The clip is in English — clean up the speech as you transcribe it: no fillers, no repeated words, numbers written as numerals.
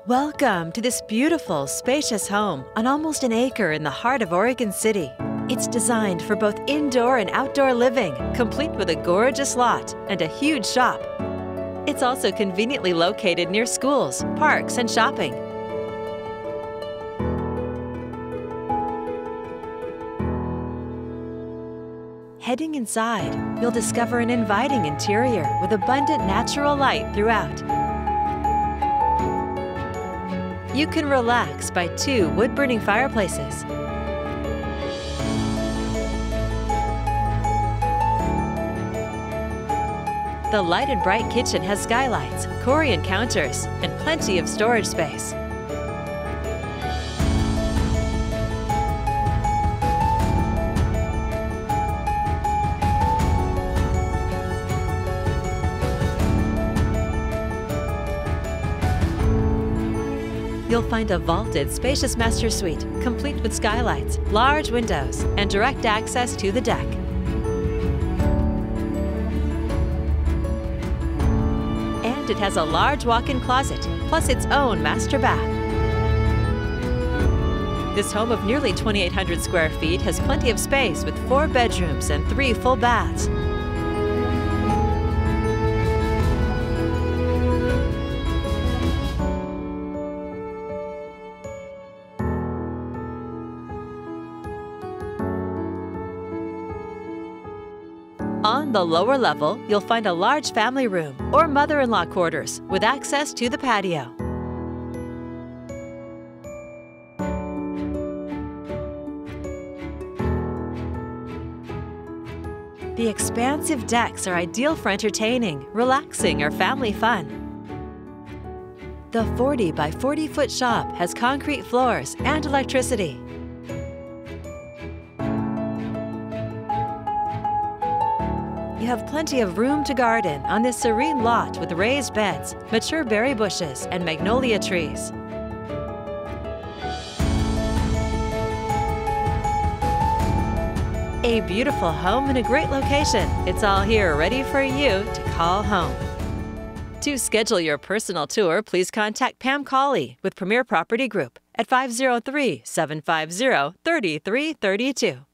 Welcome to this beautiful, spacious home on almost an acre in the heart of Oregon City. It's designed for both indoor and outdoor living, complete with a gorgeous lot and a huge shop. It's also conveniently located near schools, parks, and shopping. Heading inside, you'll discover an inviting interior with abundant natural light throughout. You can relax by 2 wood-burning fireplaces. The light and bright kitchen has skylights, Corian counters, and plenty of storage space. You'll find a vaulted, spacious master suite, complete with skylights, large windows, and direct access to the deck. And it has a large walk-in closet, plus its own master bath. This home of nearly 2,800 square feet has plenty of space with 4 bedrooms and 3 full baths. On the lower level, you'll find a large family room or mother-in-law quarters with access to the patio. The expansive decks are ideal for entertaining, relaxing, or family fun. The 40 by 40-foot shop has concrete floors and electricity. You have plenty of room to garden on this serene lot with raised beds, mature berry bushes, and magnolia trees. A beautiful home in a great location. It's all here ready for you to call home. To schedule your personal tour, please contact Pam Cawley with Premier Property Group at 503-750-3332.